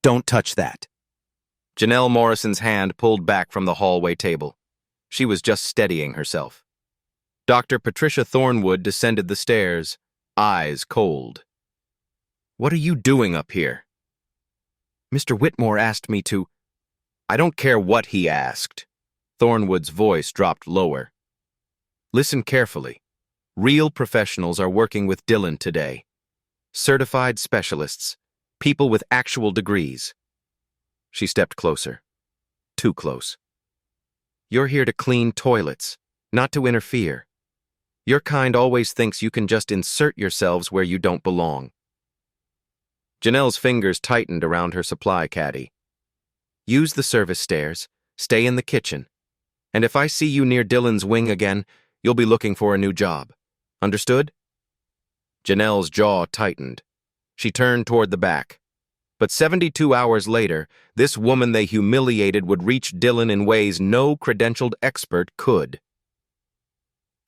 Don't touch that. Janelle Morrison's hand pulled back from the hallway table. She was just steadying herself. Dr. Patricia Thornwood descended the stairs, eyes cold. What are you doing up here? Mr. Whitmore asked me to. I don't care what he asked. Thornwood's voice dropped lower. Listen carefully. Real professionals are working with Dylan today. Certified specialists, people with actual degrees. She stepped closer. Too close. You're here to clean toilets, not to interfere. Your kind always thinks you can just insert yourselves where you don't belong. Janelle's fingers tightened around her supply caddy. Use the service stairs, stay in the kitchen, and if I see you near Dylan's wing again, you'll be looking for a new job. Understood? Janelle's jaw tightened. She turned toward the back. But 72 hours later, this woman they humiliated would reach Dylan in ways no credentialed expert could.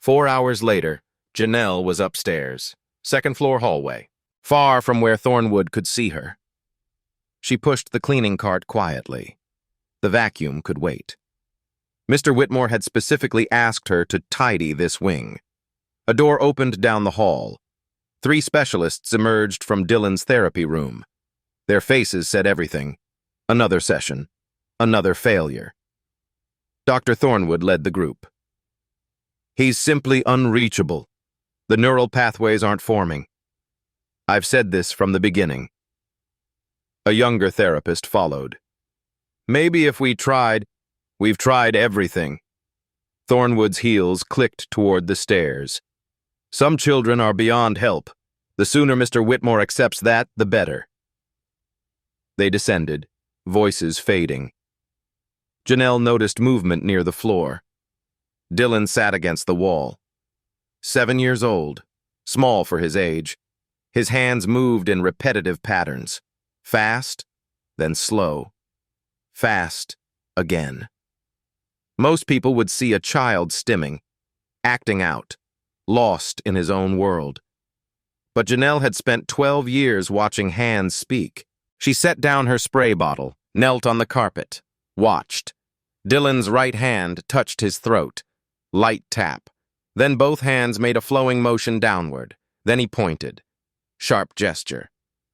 4 hours later, Janelle was upstairs, second-floor hallway, far from where Thornwood could see her. She pushed the cleaning cart quietly. The vacuum could wait. Mr. Whitmore had specifically asked her to tidy this wing. A door opened down the hall. 3 specialists emerged from Dylan's therapy room. Their faces said everything. Another session. Another failure. Dr. Thornwood led the group. He's simply unreachable. The neural pathways aren't forming. I've said this from the beginning. A younger therapist followed. Maybe if we've tried everything. Thornwood's heels clicked toward the stairs. Some children are beyond help. The sooner Mr. Whitmore accepts that, the better. They descended, voices fading. Janelle noticed movement near the floor. Dylan sat against the wall. 7 years old, small for his age. His hands moved in repetitive patterns. Fast, then slow. Fast, again. Most people would see a child stimming, acting out, lost in his own world. But Janelle had spent 12 years watching hands speak. She set down her spray bottle, knelt on the carpet, watched. Dylan's right hand touched his throat. Light tap. Then both hands made a flowing motion downward. Then he pointed. Sharp gesture.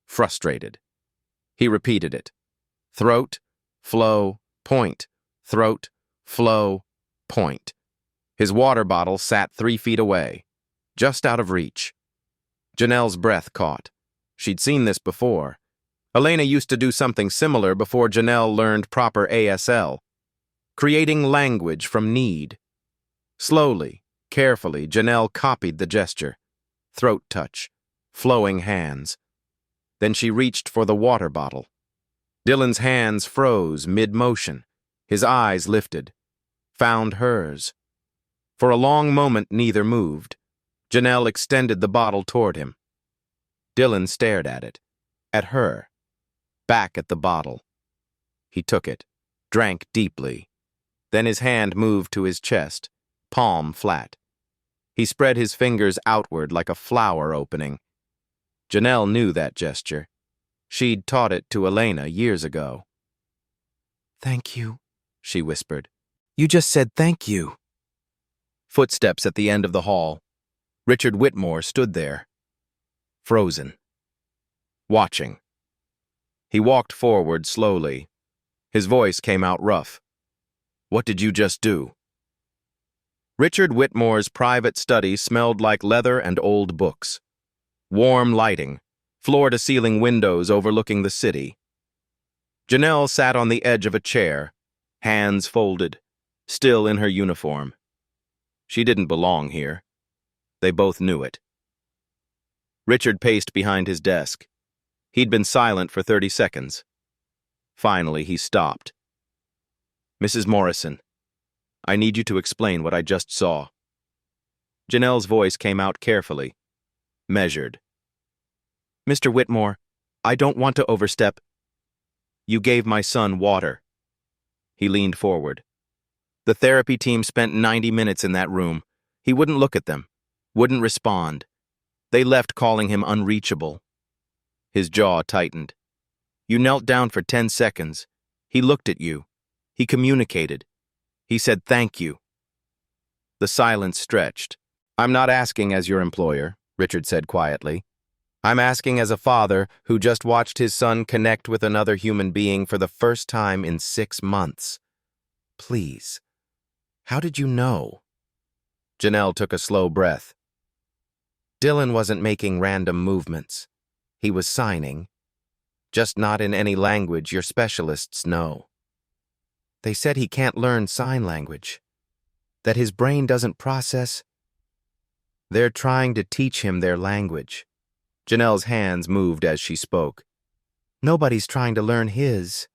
Frustrated. He repeated it. Throat, flow, point. Throat, flow, point. His water bottle sat 3 feet away, just out of reach. Janelle's breath caught. She'd seen this before. Elena used to do something similar before Janelle learned proper ASL, creating language from need. Slowly, carefully, Janelle copied the gesture. Throat touch, flowing hands. Then she reached for the water bottle. Dylan's hands froze mid-motion. His eyes lifted, found hers. For a long moment, neither moved. Janelle extended the bottle toward him. Dylan stared at it, at her, back at the bottle. He took it, drank deeply. Then his hand moved to his chest, palm flat. He spread his fingers outward like a flower opening. Janelle knew that gesture. She'd taught it to Elena years ago. "Thank you," she whispered. "You just said thank you." Footsteps at the end of the hall. Richard Whitmore stood there, frozen, watching. He walked forward slowly. His voice came out rough. "What did you just do?" Richard Whitmore's private study smelled like leather and old books. Warm lighting, floor-to-ceiling windows overlooking the city. Janelle sat on the edge of a chair, hands folded, still in her uniform. She didn't belong here. They both knew it. Richard paced behind his desk. He'd been silent for 30 seconds. Finally, he stopped. "Mrs. Morrison, I need you to explain what I just saw." Janelle's voice came out carefully, measured. "Mr. Whitmore, I don't want to overstep. You gave my son water." He leaned forward. The therapy team spent 90 minutes in that room. He wouldn't look at them, wouldn't respond. They left calling him unreachable. His jaw tightened. You knelt down for 10 seconds. He looked at you. He communicated. He said thank you. The silence stretched. I'm not asking as your employer, Richard said quietly. I'm asking as a father who just watched his son connect with another human being for the first time in 6 months. Please, how did you know? Janelle took a slow breath. Dylan wasn't making random movements. He was signing. Just not in any language your specialists know. They said he can't learn sign language. That his brain doesn't process. They're trying to teach him their language. Janelle's hands moved as she spoke. Nobody's trying to learn his.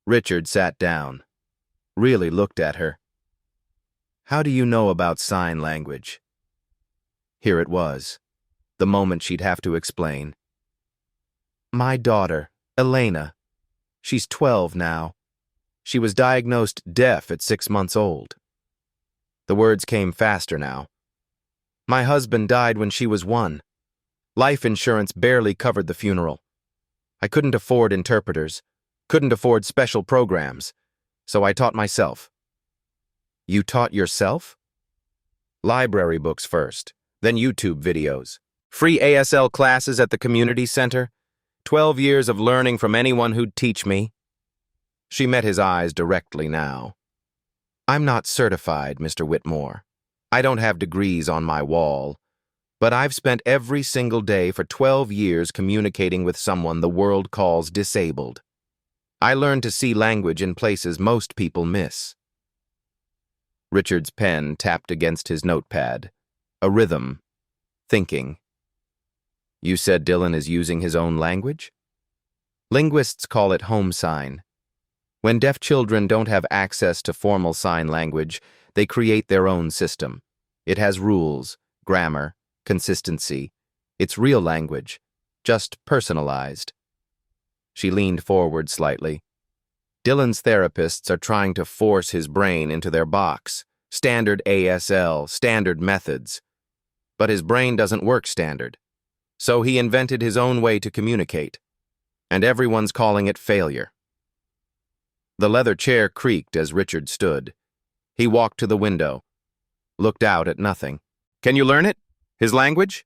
Richard sat down, really looked at her. How do you know about sign language? Here it was, the moment she'd have to explain. My daughter, Elena. She's 12 now. She was diagnosed deaf at 6 months old. The words came faster now. My husband died when she was 1. Life insurance barely covered the funeral. I couldn't afford interpreters, couldn't afford special programs, so I taught myself. You taught yourself? Library books first, then YouTube videos. Free ASL classes at the community center. 12 years of learning from anyone who'd teach me. She met his eyes directly now. I'm not certified, Mr. Whitmore. I don't have degrees on my wall. But I've spent every single day for 12 years communicating with someone the world calls disabled. I learned to see language in places most people miss. Richard's pen tapped against his notepad. A rhythm. Thinking. You said Dylan is using his own language? Linguists call it home sign. When deaf children don't have access to formal sign language, they create their own system. It has rules, grammar, consistency. It's real language, just personalized. She leaned forward slightly. Dylan's therapists are trying to force his brain into their box. Standard ASL, standard methods. But his brain doesn't work standard. So he invented his own way to communicate. And everyone's calling it failure. The leather chair creaked as Richard stood. He walked to the window, looked out at nothing. Can you learn it? His language?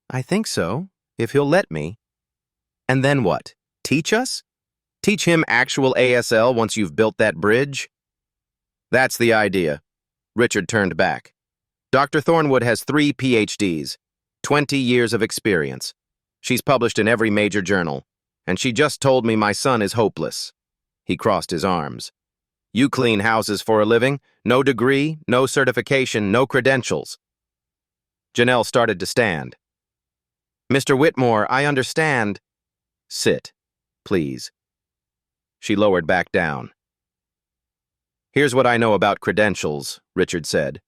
I think so, if he'll let me. And then what? Teach us? Teach him actual ASL once you've built that bridge? That's the idea. Richard turned back. Dr. Thornwood has 3 PhDs, 20 years of experience. She's published in every major journal, and she just told me my son is hopeless. He crossed his arms. You clean houses for a living, no degree, no certification, no credentials. Janelle started to stand. Mr. Whitmore, I understand. Sit, please. She lowered back down. Here's what I know about credentials, Richard said.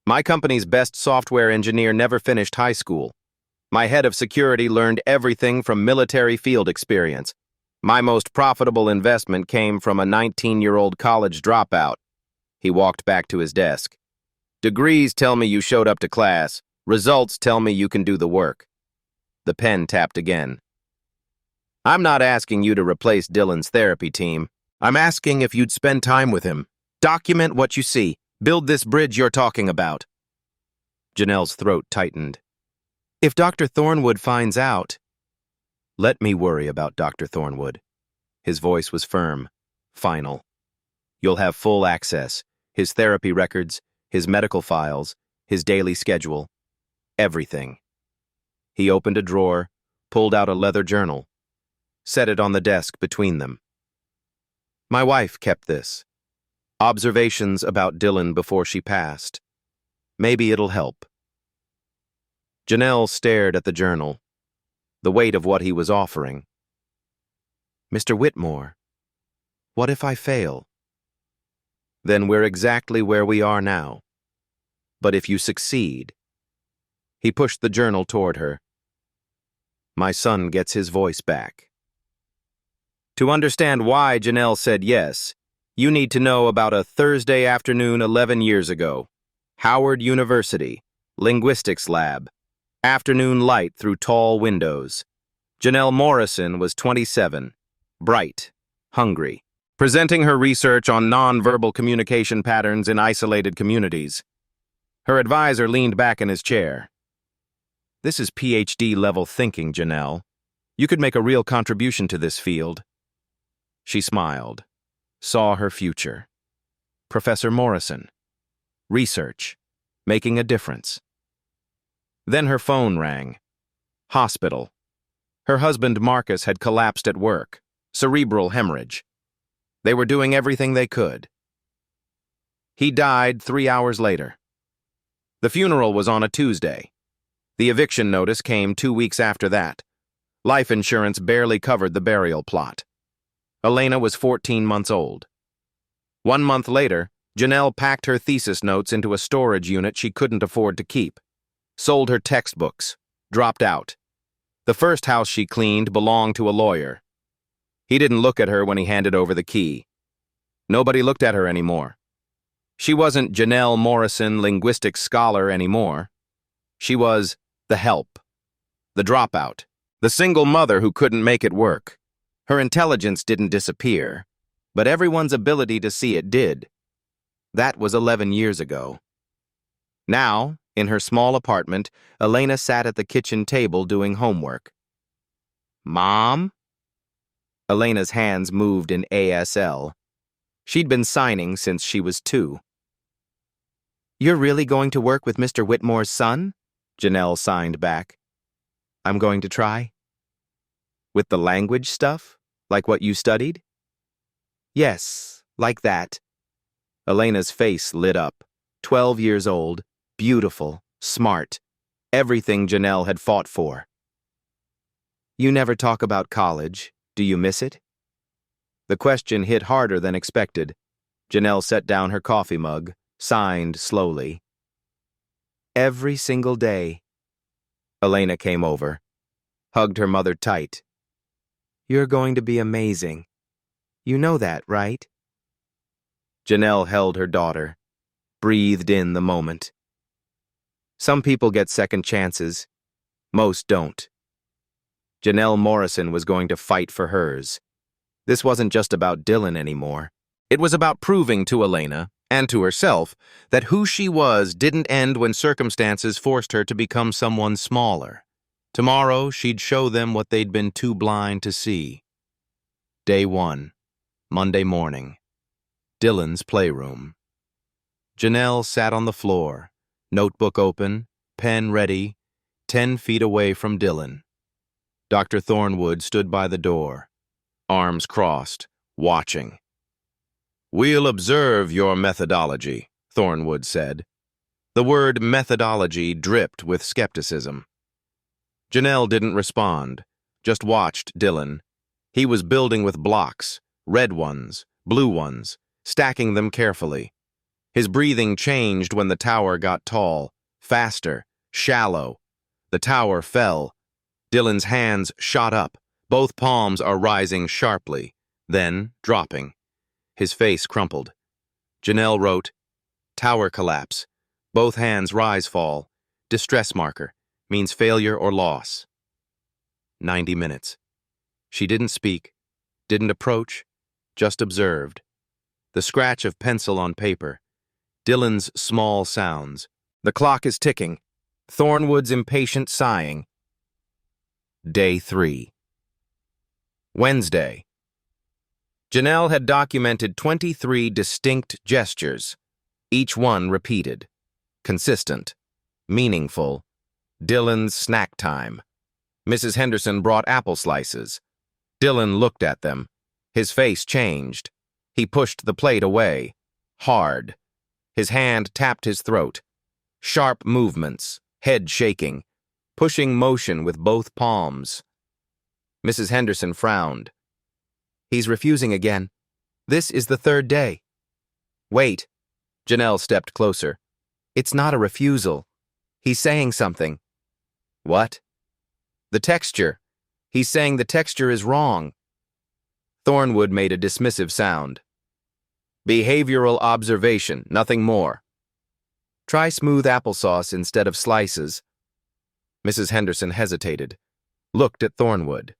My company's best software engineer never finished high school. My head of security learned everything from military field experience. My most profitable investment came from a 19-year-old college dropout. He walked back to his desk. Degrees tell me you showed up to class. Results tell me you can do the work. The pen tapped again. I'm not asking you to replace Dylan's therapy team. I'm asking if you'd spend time with him. Document what you see. Build this bridge you're talking about. Janelle's throat tightened. If Dr. Thornwood finds out... Let me worry about Dr. Thornwood. His voice was firm, final. You'll have full access. His therapy records, his medical files, his daily schedule. Everything. He opened a drawer, pulled out a leather journal, set it on the desk between them. My wife kept this. Observations about Dylan before she passed. Maybe it'll help. Janelle stared at the journal, the weight of what he was offering. Mr. Whitmore, what if I fail? Then we're exactly where we are now. But if you succeed... He pushed the journal toward her. My son gets his voice back. To understand why Janelle said yes, you need to know about a Thursday afternoon 11 years ago. Howard University, linguistics lab. Afternoon light through tall windows. Janelle Morrison was 27, bright, hungry, presenting her research on nonverbal communication patterns in isolated communities. Her advisor leaned back in his chair. "This is PhD-level thinking, Janelle. You could make a real contribution to this field." She smiled, saw her future. Professor Morrison. Research. Making a difference. Then her phone rang. Hospital. Her husband Marcus had collapsed at work. Cerebral hemorrhage. They were doing everything they could. He died 3 hours later. The funeral was on a Tuesday. The eviction notice came 2 weeks after that. Life insurance barely covered the burial plot. Elena was 14 months old. 1 month later, Janelle packed her thesis notes into a storage unit she couldn't afford to keep. Sold her textbooks. Dropped out. The first house she cleaned belonged to a lawyer. He didn't look at her when he handed over the key. Nobody looked at her anymore. She wasn't Janelle Morrison, linguistics scholar, anymore. She was the help. The dropout. The single mother who couldn't make it work. Her intelligence didn't disappear, but everyone's ability to see it did. That was 11 years ago. Now, in her small apartment, Elena sat at the kitchen table doing homework. "Mom?" Elena's hands moved in ASL. She'd been signing since she was 2. "You're really going to work with Mr. Whitmore's son?" Janelle signed back. "I'm going to try." "With the language stuff? Like what you studied?" "Yes, like that." Elena's face lit up. 12 years old, beautiful, smart. Everything Janelle had fought for. "You never talk about college. Do you miss it?" The question hit harder than expected. Janelle set down her coffee mug, signed slowly. "Every single day." Elena came over, hugged her mother tight. "You're going to be amazing. You know that, right?" Janelle held her daughter, breathed in the moment. Some people get second chances. Most don't. Janelle Morrison was going to fight for hers. This wasn't just about Dylan anymore. It was about proving to Elena, and to herself, that who she was didn't end when circumstances forced her to become someone smaller. Tomorrow, she'd show them what they'd been too blind to see. Day 1, Monday morning. Dylan's playroom. Janelle sat on the floor, notebook open, pen ready, 10 feet away from Dylan. Dr. Thornwood stood by the door, arms crossed, watching. "We'll observe your methodology," Thornwood said. The word methodology dripped with skepticism. Janelle didn't respond, just watched Dylan. He was building with blocks, red ones, blue ones, stacking them carefully. His breathing changed when the tower got tall, faster, shallow. The tower fell. Dylan's hands shot up. Both palms are rising sharply, then dropping. His face crumpled. Janelle wrote, "Tower collapse. Both hands rise fall. Distress marker. Means failure or loss." 90 minutes. She didn't speak, didn't approach, just observed. The scratch of pencil on paper. Dylan's small sounds. The clock is ticking. Thornwood's impatient sighing. Day 3. Wednesday. Janelle had documented 23 distinct gestures, each one repeated, consistent, meaningful. Dylan's snack time. Mrs. Henderson brought apple slices. Dylan looked at them. His face changed. He pushed the plate away. Hard. His hand tapped his throat. Sharp movements, head shaking, pushing motion with both palms. Mrs. Henderson frowned. "He's refusing again. This is the 3rd day." "Wait." Janelle stepped closer. "It's not a refusal. He's saying something." "What?" "The texture. He's saying the texture is wrong." Thornwood made a dismissive sound. "Behavioral observation, nothing more." "Try smooth applesauce instead of slices." Mrs. Henderson hesitated. looked at Thornwood.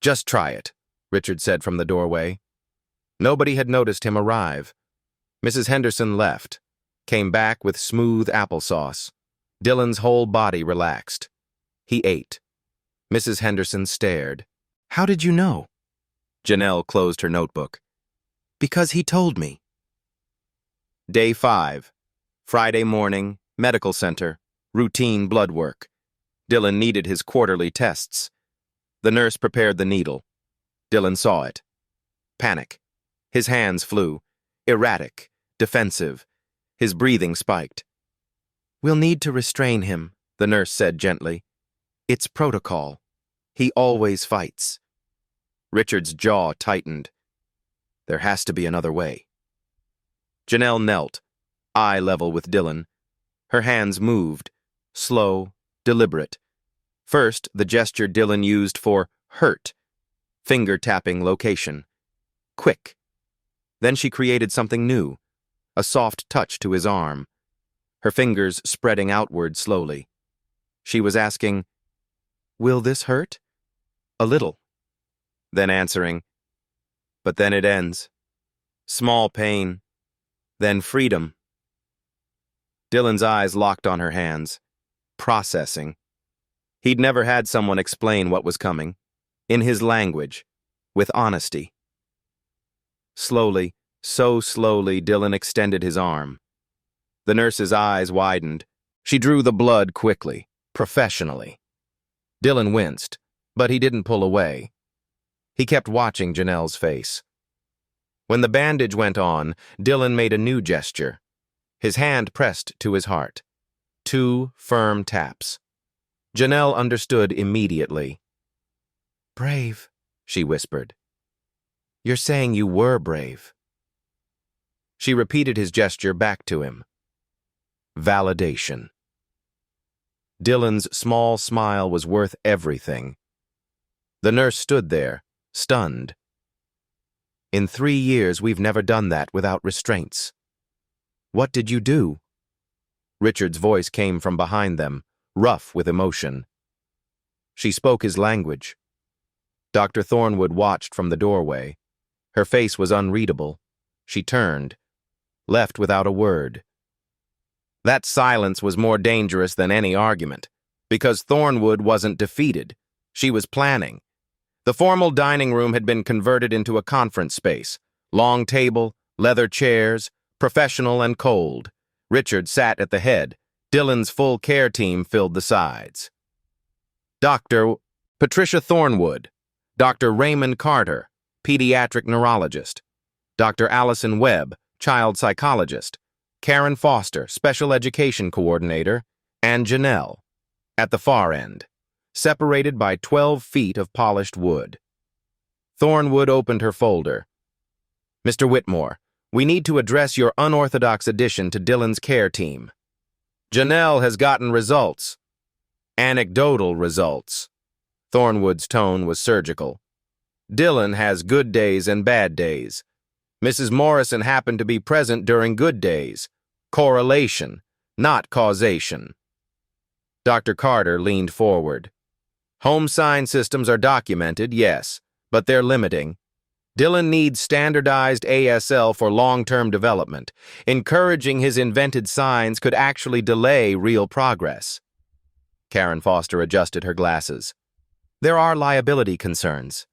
"Just try it," Richard said from the doorway. Nobody had noticed him arrive. Mrs. Henderson left, came back with smooth applesauce. Dylan's whole body relaxed. He ate. Mrs. Henderson stared. "How did you know?" Janelle closed her notebook. "Because he told me." Day 5. Friday morning, medical center, routine blood work. Dylan needed his quarterly tests. The nurse prepared the needle. Dylan saw it. Panic. His hands flew. Erratic. Defensive. His breathing spiked. "We'll need to restrain him," the nurse said gently. "It's protocol. He always fights." Richard's jaw tightened. There has to be another way. Janelle knelt, eye level with Dylan. Her hands moved, slow, deliberate. First, the gesture Dylan used for hurt, finger-tapping location. Quick. Then she created something new, a soft touch to his arm, her fingers spreading outward slowly. She was asking, "Will this hurt?" "A little." Then answering, "But then it ends. Small pain. Then freedom." Dylan's eyes locked on her hands, processing. He'd never had someone explain what was coming, in his language, with honesty. Slowly, so slowly, Dylan extended his arm. The nurse's eyes widened. She drew the blood quickly, professionally. Dylan winced, but he didn't pull away. He kept watching Janelle's face. When the bandage went on, Dylan made a new gesture. His hand pressed to his heart. 2 firm taps. Janelle understood immediately. "Brave," she whispered. "You're saying you were brave." She repeated his gesture back to him. Validation. Dylan's small smile was worth everything. The nurse stood there, stunned. "In 3 years, we've never done that without restraints." "What did you do?" Richard's voice came from behind them, rough with emotion. She spoke his language. Dr. Thornwood watched from the doorway. Her face was unreadable. She turned, left without a word. That silence was more dangerous than any argument, because Thornwood wasn't defeated. She was planning. The formal dining room had been converted into a conference space. Long table, leather chairs, professional and cold. Richard sat at the head. Dylan's full care team filled the sides. Dr. Patricia Thornwood, Dr. Raymond Carter, pediatric neurologist, Dr. Allison Webb, child psychologist, Karen Foster, special education coordinator, and Janelle, at the far end, separated by 12 feet of polished wood. Thornwood opened her folder. "Mr. Whitmore, we need to address your unorthodox addition to Dylan's care team. Janelle has gotten results. Anecdotal results." Thornwood's tone was surgical. "Dylan has good days and bad days. Mrs. Morrison happened to be present during good days. Correlation, not causation." Dr. Carter leaned forward. "Home sign systems are documented, yes, but they're limiting. Dylan needs standardized ASL for long-term development. Encouraging his invented signs could actually delay real progress." Karen Foster adjusted her glasses. "There are liability concerns.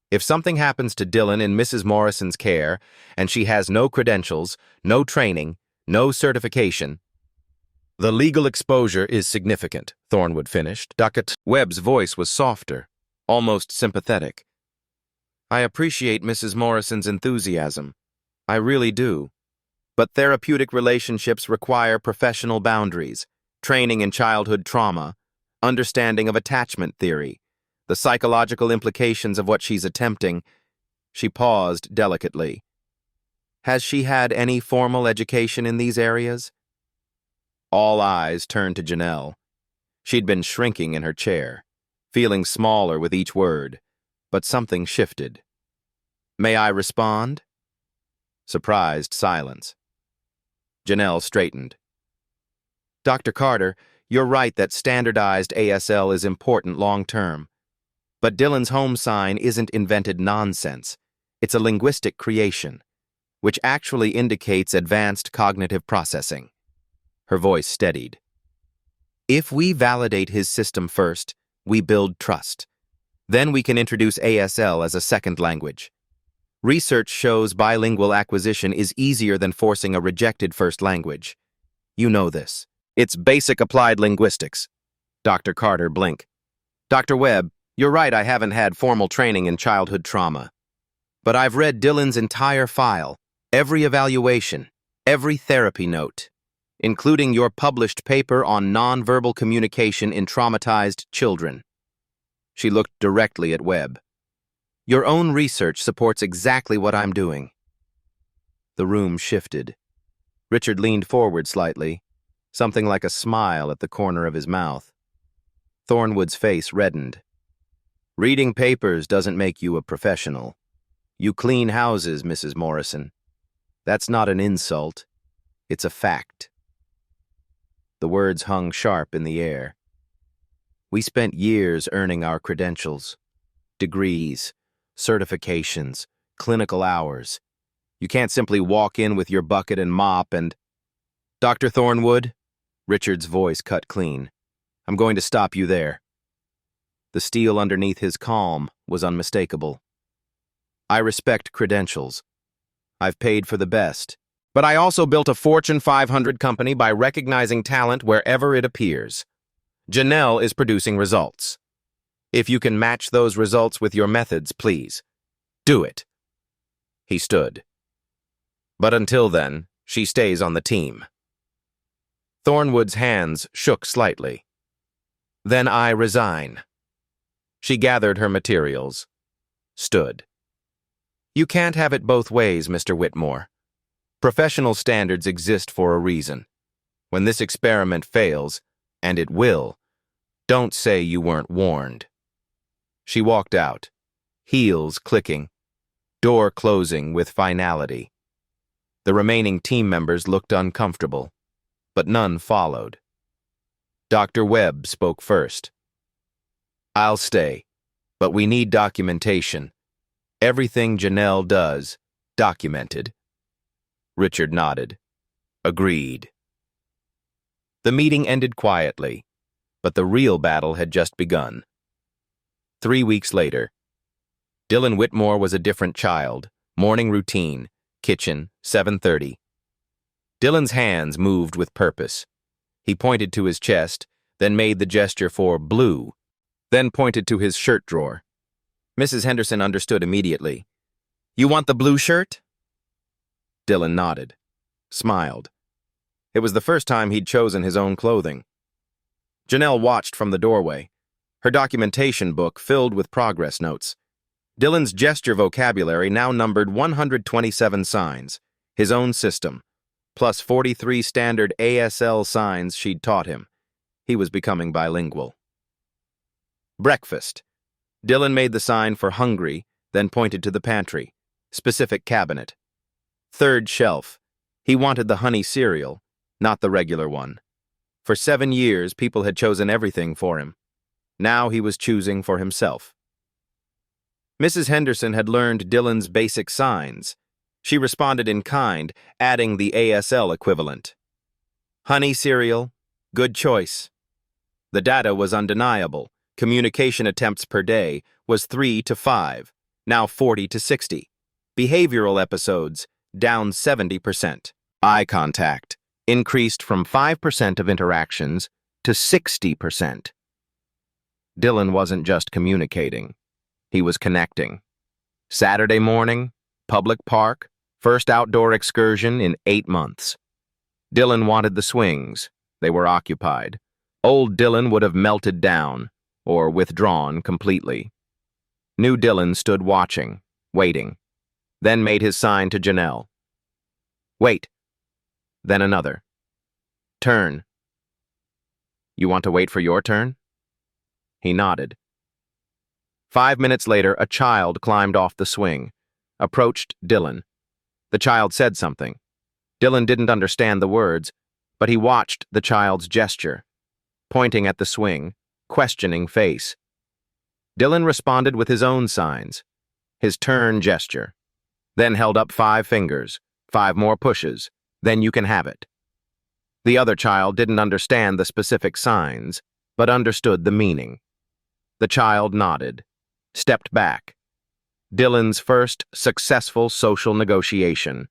If something happens to Dylan in Mrs. Morrison's care, and she has no credentials, no training, no certification—" "The legal exposure is significant," Thornwood finished. Dr. Webb's voice was softer, almost sympathetic. "I appreciate Mrs. Morrison's enthusiasm. I really do. But therapeutic relationships require professional boundaries, training in childhood trauma, understanding of attachment theory, the psychological implications of what she's attempting." She paused delicately. "Has she had any formal education in these areas?" All eyes turned to Janelle. She'd been shrinking in her chair, feeling smaller with each word, but something shifted. "May I respond?" Surprised silence. Janelle straightened. "Dr. Carter, You're right that standardized ASL is important long-term. But Dylan's home sign isn't invented nonsense. It's a linguistic creation, which actually indicates advanced cognitive processing. Her voice steadied. If we validate his system first, we build trust. Then we can introduce ASL as a second language. Research shows bilingual acquisition is easier than forcing a rejected first language. You know this. It's basic applied linguistics. Dr. Carter blinked. Dr. Webb, you're right, I haven't had formal training in childhood trauma. But I've read Dylan's entire file, every evaluation, every therapy note, including your published paper on nonverbal communication in traumatized children. She looked directly at Webb. Your own research supports exactly what I'm doing. The room shifted. Richard leaned forward slightly, something like a smile at the corner of his mouth. Thornwood's face reddened. Reading papers doesn't make you a professional. You clean houses, Mrs. Morrison. That's not an insult. It's a fact. The words hung sharp in the air. We spent years earning our credentials. Degrees, certifications, clinical hours. You can't simply walk in with your bucket and mop and... Dr. Thornwood? Richard's voice cut clean. I'm going to stop you there. The steel underneath his calm was unmistakable. I respect credentials. I've paid for the best. But I also built a Fortune 500 company by recognizing talent wherever it appears. Janelle is producing results. If you can match those results with your methods, please, do it. He stood. But until then, she stays on the team. Thornwood's hands shook slightly. Then I resign. She gathered her materials, stood. You can't have it both ways, Mr. Whitmore. Professional standards exist for a reason. When this experiment fails, and it will, don't say you weren't warned. She walked out, heels clicking, door closing with finality. The remaining team members looked uncomfortable, but none followed. Dr. Webb spoke first. I'll stay, but we need documentation. Everything Janelle does, documented. Richard nodded. Agreed. The meeting ended quietly, but the real battle had just begun. 3 weeks later, Dylan Whitmore was a different child. Morning routine, kitchen, 7:30. Dylan's hands moved with purpose. He pointed to his chest, then made the gesture for blue, then pointed to his shirt drawer. Mrs. Henderson understood immediately. You want the blue shirt? Dylan nodded, smiled. It was the first time he'd chosen his own clothing. Janelle watched from the doorway, her documentation book filled with progress notes. Dylan's gesture vocabulary now numbered 127 signs, his own system, plus 43 standard ASL signs she'd taught him. He was becoming bilingual. Breakfast. Dylan made the sign for hungry, then pointed to the pantry, specific cabinet. Third shelf. He wanted the honey cereal, not the regular one. For 7 years, people had chosen everything for him. Now he was choosing for himself. Mrs. Henderson had learned Dylan's basic signs. She responded in kind, adding the ASL equivalent. Honey cereal, good choice. The data was undeniable. Communication attempts per day was 3 to 5, now 40 to 60. Behavioral episodes, down 70%. Eye contact increased from 5% of interactions to 60%. Dylan wasn't just communicating. He was connecting. Saturday morning, public park, first outdoor excursion in 8 months. Dylan wanted the swings. They were occupied. Old Dylan would have melted down or withdrawn completely. New Dylan stood watching, waiting, then made his sign to Janelle. Wait. Then another. Turn. You want to wait for your turn? He nodded. 5 minutes later, a child climbed off the swing, approached Dylan. The child said something. Dylan didn't understand the words, but he watched the child's gesture. pointing at the swing, questioning face. Dylan responded with his own signs, his turn gesture, then held up 5 fingers, 5 more pushes, then you can have it. The other child didn't understand the specific signs, but understood the meaning. The child nodded, stepped back. Dylan's first successful social negotiation.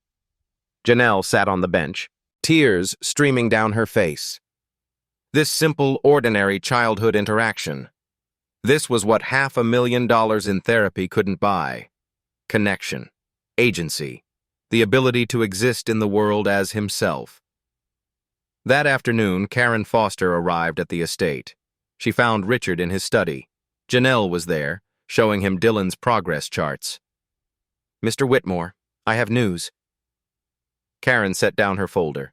Janelle sat on the bench, tears streaming down her face. This simple, ordinary childhood interaction. This was what $500,000 in therapy couldn't buy. Connection, agency, the ability to exist in the world as himself. That afternoon, Karen Foster arrived at the estate. She found Richard in his study. Janelle was there, showing him Dylan's progress charts. "Mr. Whitmore, I have news." Karen set down her folder.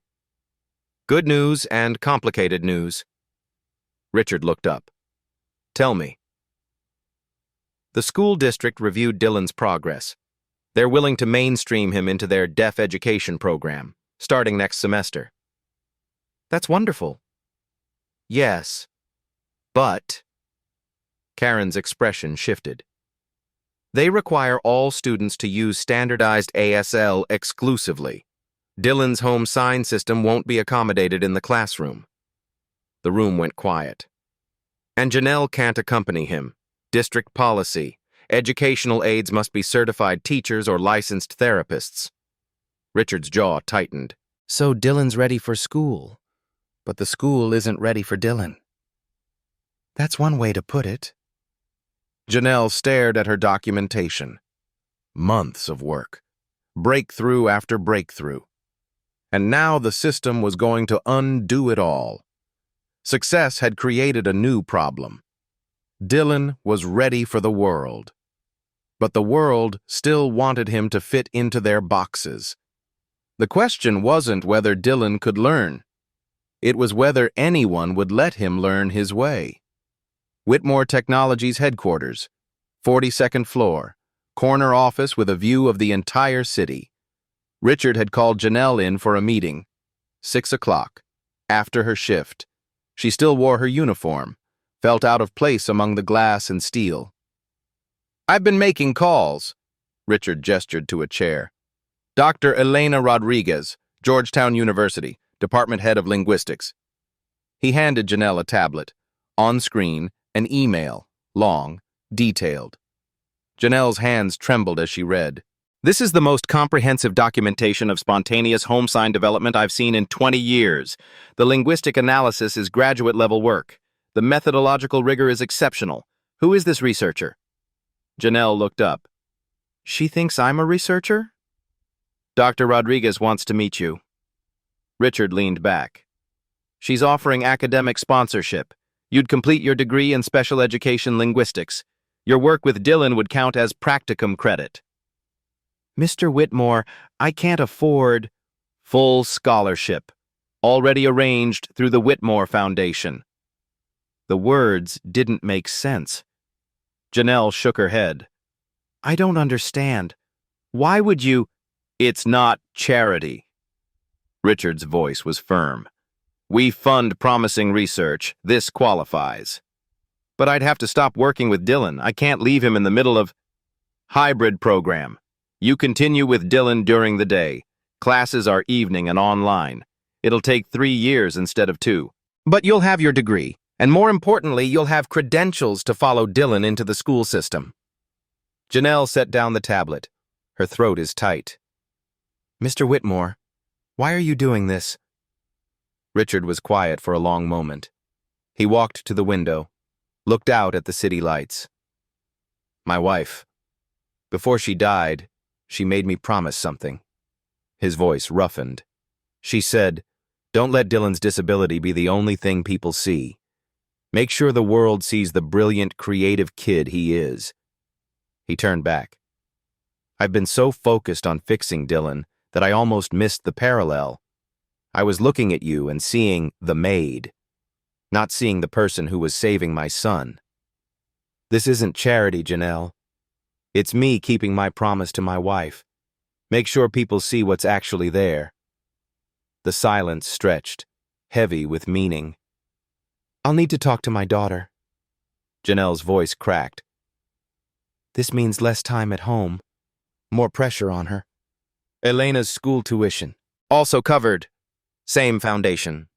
"Good news and complicated news." Richard looked up. "Tell me." The school district reviewed Dylan's progress. They're willing to mainstream him into their deaf education program, starting next semester. "That's wonderful." "Yes, but..." Karen's expression shifted. "They require all students to use standardized ASL exclusively. Dylan's home sign system won't be accommodated in the classroom." The room went quiet. "And Janelle can't accompany him. District policy. Educational aides must be certified teachers or licensed therapists." Richard's jaw tightened. "So Dylan's ready for school, but the school isn't ready for Dylan." "That's one way to put it." Janelle stared at her documentation. Months of work. Breakthrough after breakthrough. And now the system was going to undo it all. Success had created a new problem. Dylan was ready for the world. But the world still wanted him to fit into their boxes. The question wasn't whether Dylan could learn. It was whether anyone would let him learn his way. Whitmore Technologies headquarters, 42nd floor, corner office with a view of the entire city. Richard had called Janelle in for a meeting. 6 o'clock, after her shift. She still wore her uniform, felt out of place among the glass and steel. "I've been making calls." Richard gestured to a chair. "Dr. Elena Rodriguez, Georgetown University, Department Head of Linguistics." He handed Janelle a tablet. On screen, an email, long, detailed. Janelle's hands trembled as she read. "This is the most comprehensive documentation of spontaneous home sign development I've seen in 20 years. The linguistic analysis is graduate-level work. The methodological rigor is exceptional. Who is this researcher?" Janelle looked up. "She thinks I'm a researcher?" "Dr. Rodriguez wants to meet you." Richard leaned back. "She's offering academic sponsorship. You'd complete your degree in special education linguistics. Your work with Dylan would count as practicum credit." "Mr. Whitmore, I can't afford..." "Full scholarship. Already arranged through the Whitmore Foundation." The words didn't make sense. Janelle shook her head. "I don't understand. Why would you..." "It's not charity." Richard's voice was firm. "We fund promising research. This qualifies." "But I'd have to stop working with Dylan. I can't leave him in the middle of..." "Hybrid program. You continue with Dylan during the day. Classes are evening and online. It'll take 3 years instead of 2. But you'll have your degree, and more importantly, you'll have credentials to follow Dylan into the school system." Janelle set down the tablet. Her throat is tight. "Mr. Whitmore, why are you doing this?" Richard was quiet for a long moment. He walked to the window, looked out at the city lights. "My wife. Before she died, she made me promise something." His voice roughened. "She said, 'Don't let Dylan's disability be the only thing people see. Make sure the world sees the brilliant, creative kid he is.'" He turned back. "I've been so focused on fixing Dylan that I almost missed the parallel. I was looking at you and seeing the Maid, not seeing the person who was saving my son. This isn't charity, Janelle. It's me keeping my promise to my wife. Make sure people see what's actually there." The silence stretched, heavy with meaning. I'll need to talk to my daughter. Janelle's voice cracked. This means less time at home, more pressure on her. Elena's school tuition, also covered. Same foundation.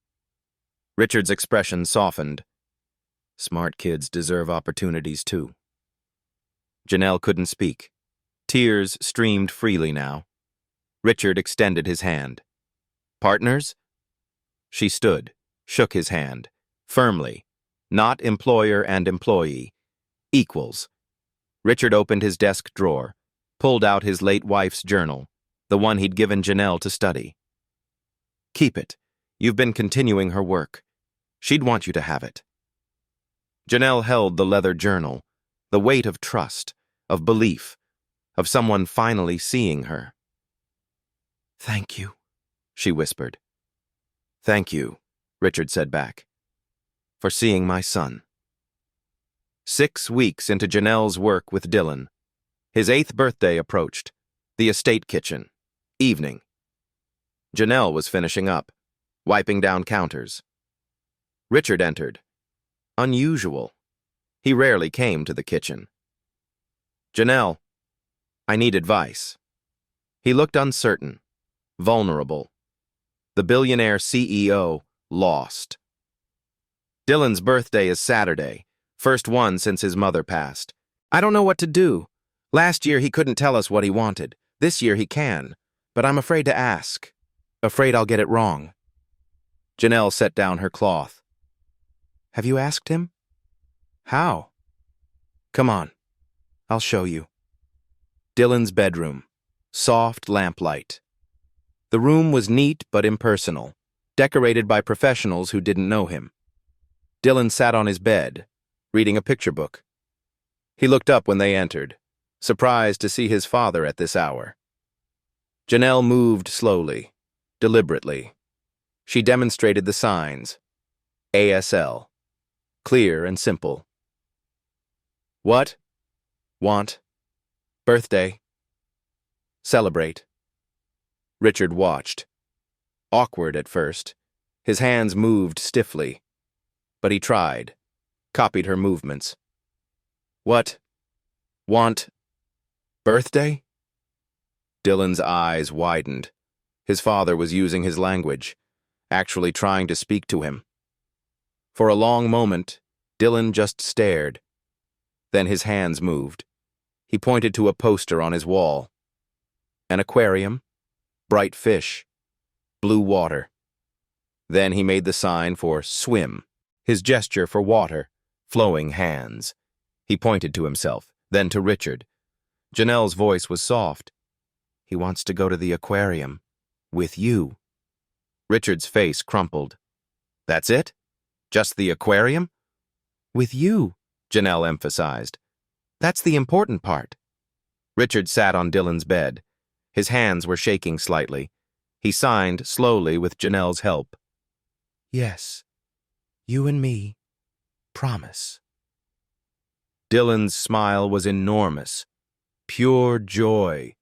Richard's expression softened. Smart kids deserve opportunities too. Janelle couldn't speak. Tears streamed freely now. Richard extended his hand. Partners? She stood, shook his hand, firmly. Not employer and employee. Equals. Richard opened his desk drawer, pulled out his late wife's journal, the one he'd given Janelle to study. Keep it. You've been continuing her work. She'd want you to have it. Janelle held the leather journal, the weight of trust, of belief, of someone finally seeing her. Thank you, she whispered. Thank you, Richard said back, for seeing my son. 6 weeks into Janelle's work with Dylan, his 8th birthday approached. The estate kitchen. Evening. Janelle was finishing up, wiping down counters. Richard entered. Unusual. He rarely came to the kitchen. Janelle, I need advice. He looked uncertain, vulnerable. The billionaire CEO lost. Dylan's birthday is Saturday, first one since his mother passed. I don't know what to do. Last year he couldn't tell us what he wanted. This year he can, but I'm afraid to ask. Afraid I'll get it wrong. Janelle set down her cloth. Have you asked him? How? Come on, I'll show you. Dylan's bedroom. Soft lamplight. The room was neat but impersonal, decorated by professionals who didn't know him. Dylan sat on his bed, reading a picture book. He looked up when they entered, surprised to see his father at this hour. Janelle moved slowly, deliberately. She demonstrated the signs. ASL. Clear and simple. What? Want. Birthday. Celebrate. Richard watched. Awkward at first. His hands moved stiffly. But he tried. Copied her movements. What? Want. Birthday? Dylan's eyes widened. His father was using his language, actually trying to speak to him. For a long moment, Dylan just stared. Then his hands moved. He pointed to a poster on his wall. An aquarium, bright fish, blue water. Then he made the sign for swim, his gesture for water, flowing hands. He pointed to himself, then to Richard. Janelle's voice was soft. He wants to go to the aquarium. With you. Richard's face crumpled. That's it? Just the aquarium? With you, Janelle emphasized. That's the important part. Richard sat on Dylan's bed. His hands were shaking slightly. He signed slowly with Janelle's help. Yes, you and me. Promise. Dylan's smile was enormous. Pure joy.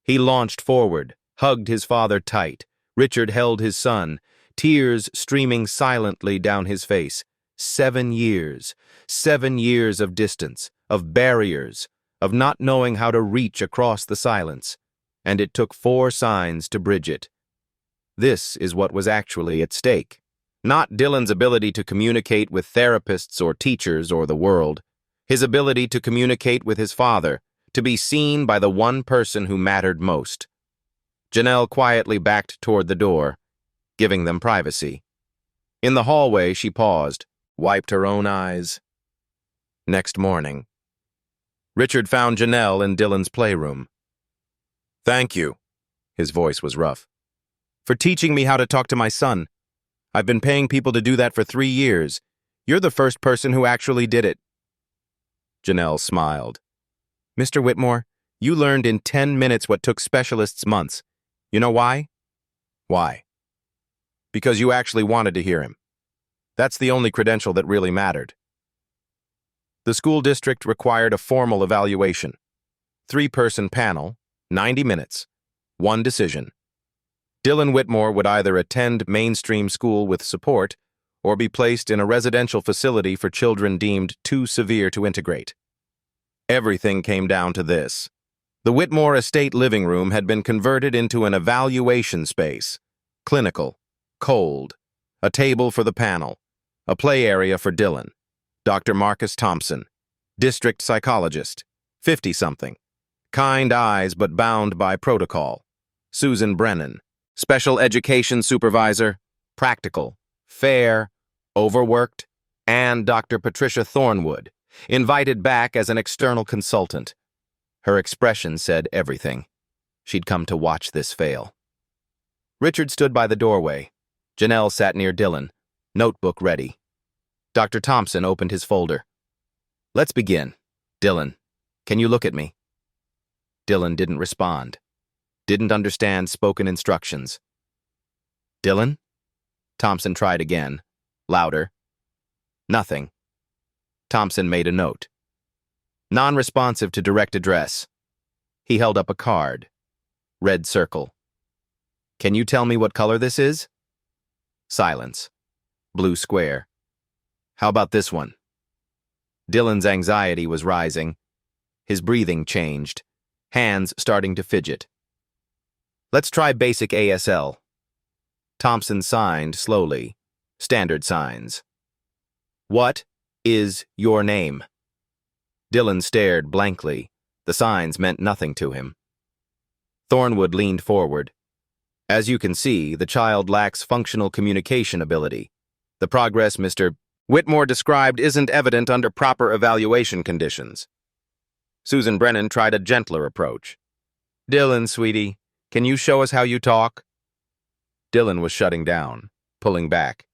He launched forward, hugged his father tight. Richard held his son, tears streaming silently down his face. 7 years. 7 years of distance, of barriers, of not knowing how to reach across the silence. And it took 4 signs to bridge it. This is what was actually at stake. Not Dylan's ability to communicate with therapists or teachers or the world. His ability to communicate with his father, to be seen by the one person who mattered most. Janelle quietly backed toward the door, giving them privacy. In the hallway, she paused, wiped her own eyes. Next morning, Richard found Janelle in Dylan's playroom. Thank you, his voice was rough, for teaching me how to talk to my son. I've been paying people to do that for 3 years. You're the first person who actually did it. Janelle smiled. Mr. Whitmore, you learned in 10 minutes what took specialists months. You know why? Why? Because you actually wanted to hear him. That's the only credential that really mattered. The school district required a formal evaluation. 3-person panel, 90 minutes, 1 decision. Dylan Whitmore would either attend mainstream school with support or be placed in a residential facility for children deemed too severe to integrate. Everything came down to this. The Whitmore estate living room had been converted into an evaluation space, clinical, cold, a table for the panel, a play area for Dylan, Dr. Marcus Thompson, district psychologist, 50-something, kind eyes but bound by protocol, Susan Brennan, special education supervisor, practical, fair, overworked, and Dr. Patricia Thornwood, invited back as an external consultant. Her expression said everything. She'd come to watch this fail. Richard stood by the doorway. Janelle sat near Dylan, notebook ready. Dr. Thompson opened his folder. "Let's begin. Dylan, can you look at me?" Dylan didn't respond. Didn't understand spoken instructions. "Dylan?" Thompson tried again, louder. Nothing. Thompson made a note. Non-responsive to direct address. He held up a card. Red circle. "Can you tell me what color this is?" Silence. Blue square. "How about this one?" Dylan's anxiety was rising. His breathing changed. Hands starting to fidget. "Let's try basic ASL." Thompson signed slowly. Standard signs. "What is your name?" Dylan stared blankly. The signs meant nothing to him. Thornwood leaned forward. "As you can see, the child lacks functional communication ability. The progress Mr. Whitmore described isn't evident under proper evaluation conditions." Susan Brennan tried a gentler approach. "Dylan, sweetie, can you show us how you talk?" Dylan was shutting down, pulling back.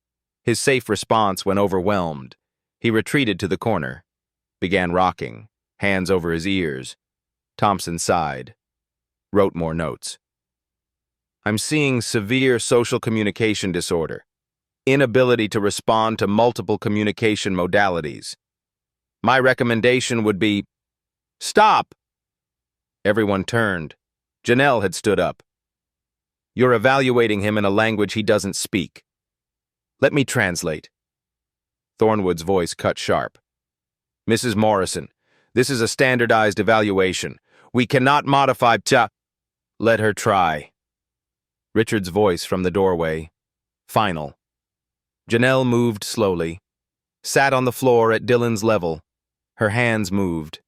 His safe response when overwhelmed. He retreated to the corner, began rocking, hands over his ears. Thompson sighed, wrote more notes. "I'm seeing severe social communication disorder, inability to respond to multiple communication modalities. My recommendation would be, stop!" Everyone turned. Janelle had stood up. "You're evaluating him in a language he doesn't speak. Let me translate." Thornwood's voice cut sharp. "Mrs. Morrison, this is a standardized evaluation. We cannot modify Let her try." Richard's voice from the doorway. Final. Janelle moved slowly. Sat on the floor at Dylan's level. Her hands moved.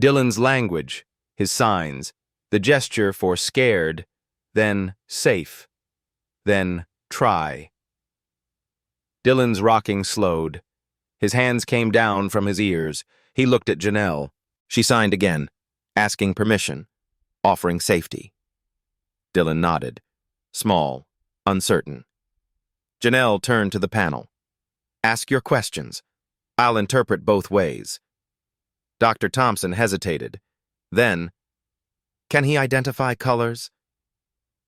Dylan's language, his signs, the gesture for scared, then safe, then try. Dylan's rocking slowed. His hands came down from his ears. He looked at Janelle. She signed again, asking permission, offering safety. Dylan nodded, small, uncertain. Janelle turned to the panel. "Ask your questions. I'll interpret both ways." Dr. Thompson hesitated. Then, "Can he identify colors?"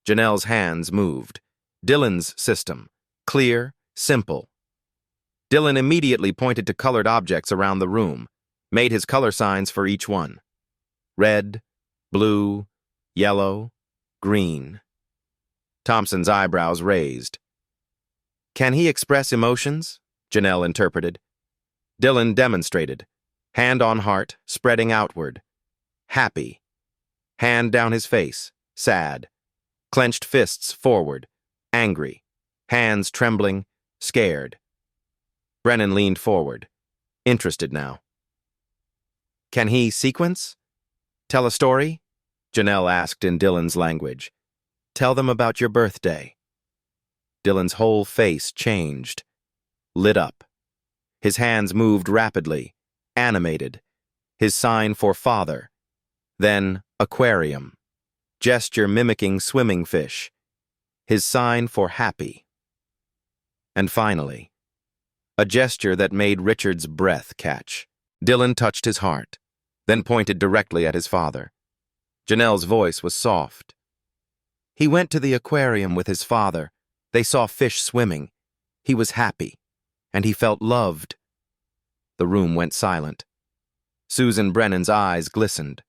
Janelle's hands moved. Dylan's system. Clear, simple. Dylan immediately pointed to colored objects around the room, made his color signs for each one. Red, blue, yellow, green. Thompson's eyebrows raised. "Can he express emotions?" Janelle interpreted. Dylan demonstrated. Hand on heart, spreading outward. Happy. Hand down his face, sad. Clenched fists forward, angry. Hands trembling, scared. Brennan leaned forward, interested now. "Can he sequence? Tell a story?" Janelle asked in Dylan's language. "Tell them about your birthday." Dylan's whole face changed, lit up. His hands moved rapidly, animated. His sign for father. Then aquarium. Gesture mimicking swimming fish. His sign for happy. And finally, a gesture that made Richard's breath catch. Dylan touched his heart, then pointed directly at his father. Janelle's voice was soft. "He went to the aquarium with his father. They saw fish swimming. He was happy, and he felt loved." The room went silent. Susan Brennan's eyes glistened.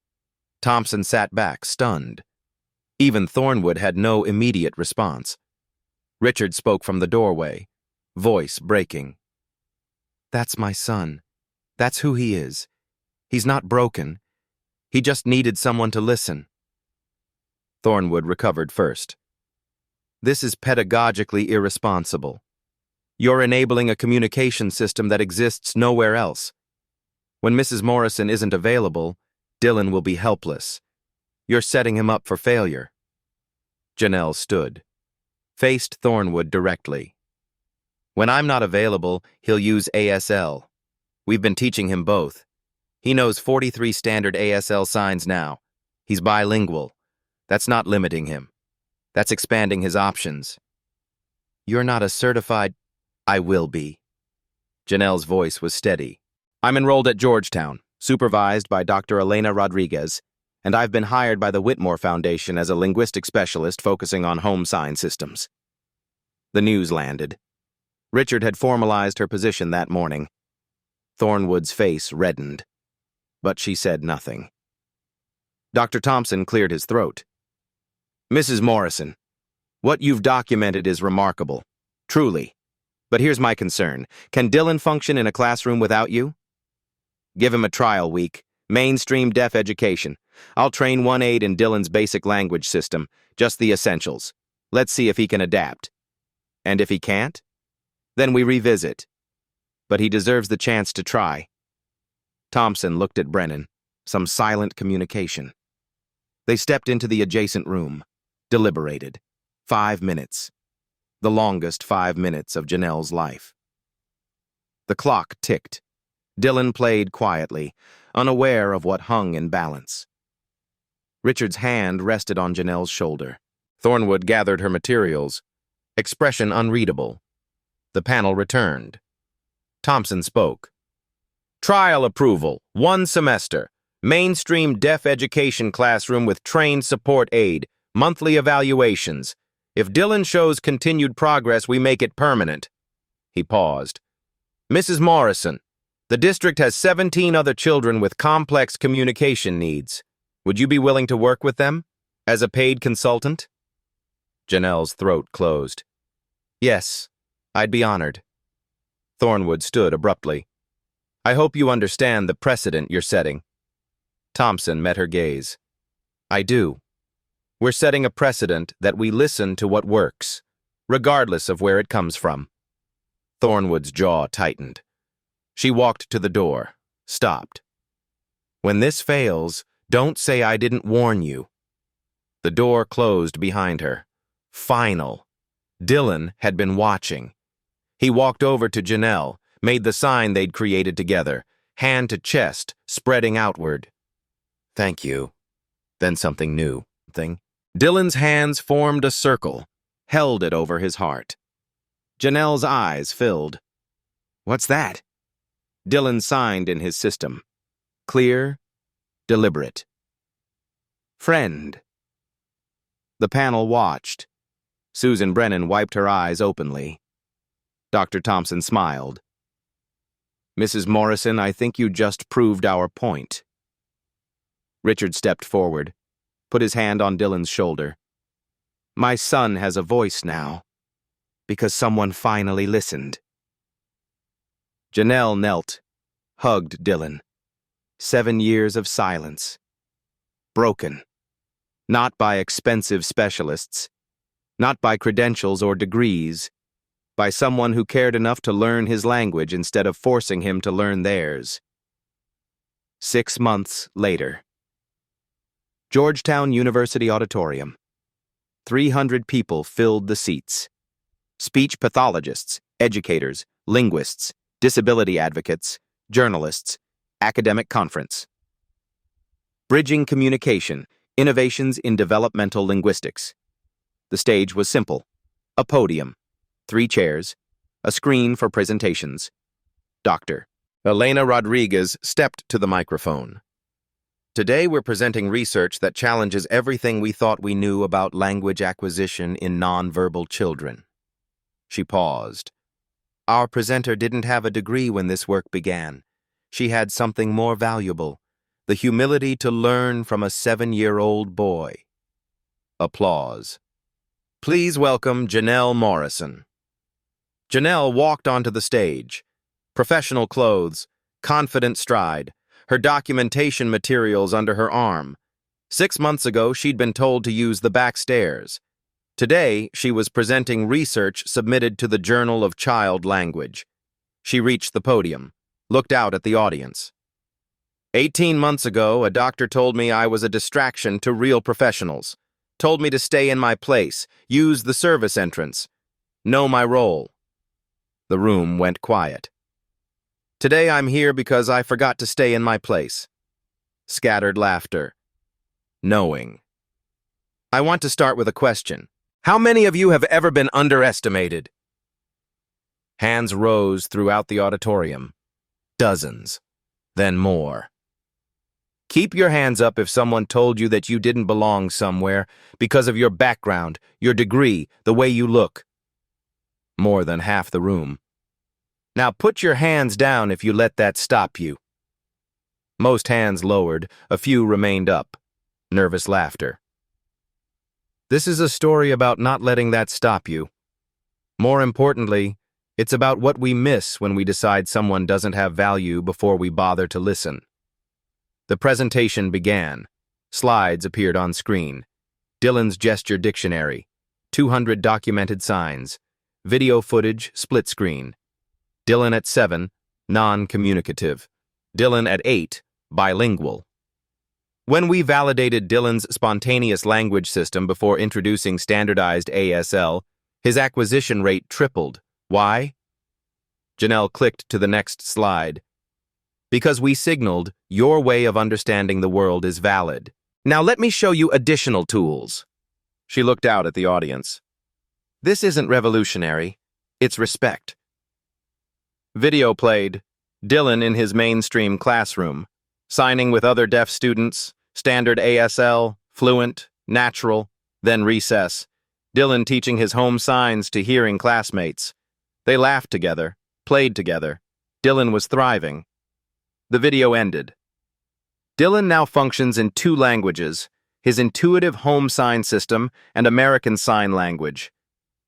Thompson sat back, stunned. Even Thornwood had no immediate response. Richard spoke from the doorway. voice breaking. That's my son. That's who he is. He's not broken. He just needed someone to listen. Thornwood recovered first. This is pedagogically irresponsible. You're enabling a communication system that exists nowhere else. When Mrs. Morrison isn't available, Dylan will be helpless. You're setting him up for failure. Janelle stood, faced Thornwood directly. When I'm not available, he'll use ASL. We've been teaching him both. He knows 43 standard ASL signs now. He's bilingual. That's not limiting him. That's expanding his options. You're not a certified... I will be. Janelle's voice was steady. I'm enrolled at Georgetown, supervised by Dr. Elena Rodriguez, and I've been hired by the Whitmore Foundation as a linguistic specialist focusing on home sign systems. The news landed. Richard had formalized her position that morning. Thornwood's face reddened, but she said nothing. Dr. Thompson cleared his throat. Mrs. Morrison, what you've documented is remarkable, truly. But here's my concern. Can Dylan function in a classroom without you? Give him a trial week. Mainstream deaf education. I'll train one aide in Dylan's basic language system, just the essentials. Let's see if he can adapt. And if he can't? Then we revisit. But he deserves the chance to try. Thompson looked at Brennan. Some silent communication. They stepped into the adjacent room. Deliberated. 5 minutes. The longest 5 minutes of Janelle's life. The clock ticked. Dylan played quietly, unaware of what hung in balance. Richard's hand rested on Janelle's shoulder. Thornwood gathered her materials. Expression unreadable. The panel returned. Thompson spoke. Trial approval, 1 semester. Mainstream deaf education classroom with trained support aide. Monthly evaluations. If Dylan shows continued progress, we make it permanent. He paused. Mrs. Morrison, the district has 17 other children with complex communication needs. Would you be willing to work with them as a paid consultant? Janelle's throat closed. Yes, I'd be honored. Thornwood stood abruptly. I hope you understand the precedent you're setting. Thompson met her gaze. I do. We're setting a precedent that we listen to what works, regardless of where it comes from. Thornwood's jaw tightened. She walked to the door, stopped. When this fails, don't say I didn't warn you. The door closed behind her. Final. Dylan had been watching. He walked over to Janelle, made the sign they'd created together, hand to chest, spreading outward. Thank you. Then something new. Dylan's hands formed a circle, held it over his heart. Janelle's eyes filled. What's that? Dylan signed in his system. Clear, deliberate. Friend. The panel watched. Susan Brennan wiped her eyes openly. Dr. Thompson smiled. Mrs. Morrison, I think you just proved our point. Richard stepped forward, put his hand on Dylan's shoulder. My son has a voice now, because someone finally listened. Janelle knelt, hugged Dylan. 7 years of silence. Broken. Not by expensive specialists, not by credentials or degrees, by someone who cared enough to learn his language instead of forcing him to learn theirs. 6 months later. Georgetown University Auditorium. 300 people filled the seats. Speech pathologists, educators, linguists, disability advocates, journalists, academic conference. Bridging communication, innovations in developmental linguistics. The stage was simple. A podium, 3 chairs, a screen for presentations. Dr. Elena Rodriguez stepped to the microphone. Today we're presenting research that challenges everything we thought we knew about language acquisition in nonverbal children. She paused. Our presenter didn't have a degree when this work began. She had something more valuable, the humility to learn from a 7-year-old boy. Applause. Please welcome Janelle Morrison. Janelle walked onto the stage. Professional clothes, confident stride, her documentation materials under her arm. 6 months ago, she'd been told to use the back stairs. Today, she was presenting research submitted to the Journal of Child Language. She reached the podium, looked out at the audience. 18 months ago, a doctor told me I was a distraction to real professionals. Told me to stay in my place, use the service entrance, know my role. The room went quiet. Today I'm here because I forgot to stay in my place. Scattered laughter. Knowing. I want to start with a question. How many of you have ever been underestimated? Hands rose throughout the auditorium. Dozens. Then more. Keep your hands up if someone told you that you didn't belong somewhere because of your background, your degree, the way you look. More than half the room. Now put your hands down if you let that stop you. Most hands lowered, a few remained up. Nervous laughter. This is a story about not letting that stop you. More importantly, it's about what we miss when we decide someone doesn't have value before we bother to listen. The presentation began. Slides appeared on screen. Dylan's gesture dictionary. 200 documented signs. Video footage, split screen. Dylan at 7, non-communicative. Dylan at 8, bilingual. When we validated Dylan's spontaneous language system before introducing standardized ASL, his acquisition rate tripled. Why? Janelle clicked to the next slide. Because we signaled, your way of understanding the world is valid. Now let me show you additional tools. She looked out at the audience. This isn't revolutionary, it's respect. Video played. Dylan in his mainstream classroom, signing with other deaf students, standard ASL, fluent, natural, then recess. Dylan teaching his home signs to hearing classmates. They laughed together, played together. Dylan was thriving. The video ended. Dylan now functions in 2 languages, his intuitive home sign system and American Sign Language.